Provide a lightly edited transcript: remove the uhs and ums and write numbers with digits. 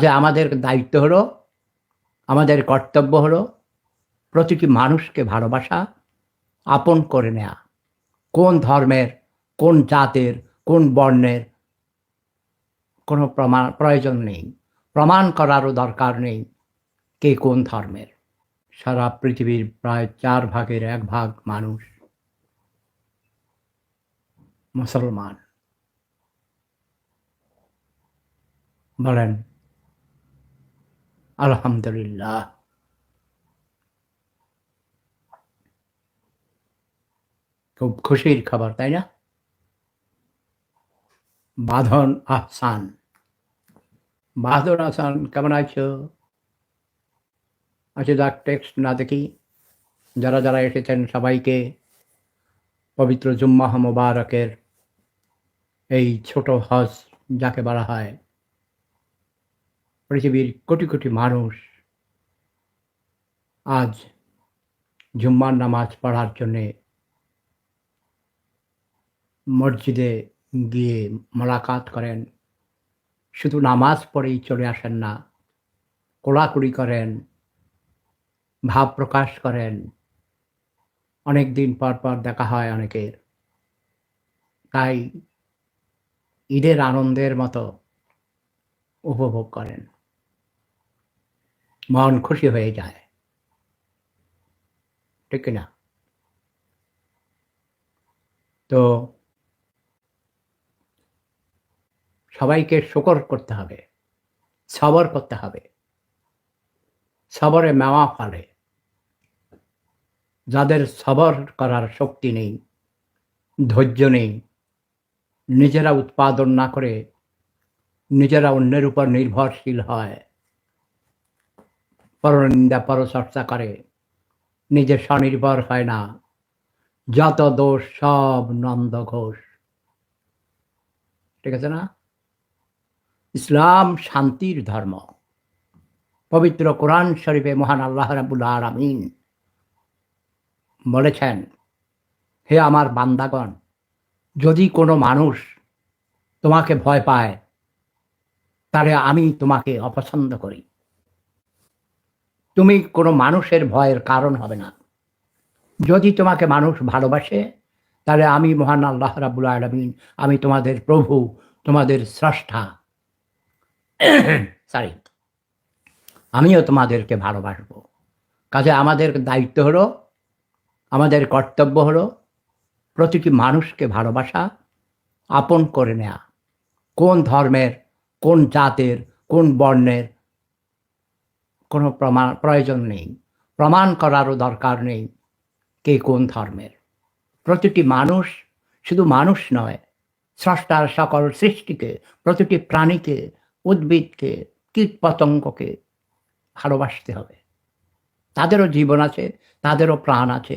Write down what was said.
যে আমাদের দায়িত্ব হলো, আমাদের কর্তব্য হলো প্রতিটি মানুষকে ভালোবাসা, আপন করে নেয়া। কোন ধর্মের, কোন জাতের, কোন বর্ণের কোনো প্রয়োজন নেই। প্রমাণ করারও দরকার নেই কে কোন ধর্মের। সারা পৃথিবীর প্রায় ৪ ভাগের ১ ভাগ মানুষ মুসলমান। বলেন আলহামদুলিল্লাহ। খুব খুশির খবর, তাই না? বাঁধন আহসান। বাহাদুর হাসান, কেমন আছো? আচ্ছা যাক, টেক্সট না দেখি। যারা যারা এসেছেন সবাইকে পবিত্র জুম্মাহ মোবারকের এই ছোট হজ যাকে বলা হয়, পৃথিবীর কোটি কোটি মানুষ আজ জুম্মার নামাজ পড়ার জন্যে মসজিদে গিয়ে মোলাকাত করেন। শুধু নামাজ পড়েই চলে আসেন না, কোলাকুলি করেন, ভাব প্রকাশ করেন। অনেক দিন পর পর দেখা হয় অনেকের। তাই ঈদের আনন্দের মতো উপভোগ করেন। মন খুশি হয়ে যায়, ঠিক কি না? তো সবাইকে শুকর করতে হবে, সবর করতে হবে। সবরে মেওয়া ফলে। যাদের সবর করার শক্তি নেই, ধৈর্য নেই, নিজেরা উৎপাদন না করে নিজেরা অন্যের উপর নির্ভরশীল হয়, পরনিন্দা পরচর্চা করে, নিজে স্বনির্ভর হয় না, যত দোষ সব নন্দ ঘোষ। ঠিক আছে না? ইসলাম শান্তির ধর্ম। পবিত্র কোরআন শরীফে মহান আল্লাহ রাব্বুল আলামিন বলেছেন, হে আমার বান্দাগণ, যদি কোনো মানুষ তোমাকে ভয় পায় তাহলে আমি তোমাকে অপছন্দ করি। তুমি কোনো মানুষের ভয়ের কারণ হবে না। যদি তোমাকে মানুষ ভালোবাসে তাহলে আমি মহান আল্লাহ রাব্বুল আলামিন, আমি তোমাদের প্রভু, তোমাদের স্রষ্টা, সরি, আমিও তোমাদেরকে ভালোবাসবো। কাজে আমাদের দায়িত্ব হলো, আমাদের কর্তব্য হলো প্রতিটি মানুষকে ভালোবাসা, আপন করে নেয়া। কোন ধর্মের, কোন জাতের, কোন বর্ণের কোনো প্রয়োজন নেই। প্রমাণ করারও দরকার নেই কে কোন ধর্মের। প্রতিটি মানুষ শুধু মানুষ নয়, স্রষ্টার সকল সৃষ্টিকে, প্রতিটি প্রাণীকে, উদ্ভিদকে, কীটপতঙ্গকে ভালোবাসতে হবে। তাদেরও জীবন আছে, তাদেরও প্রাণ আছে,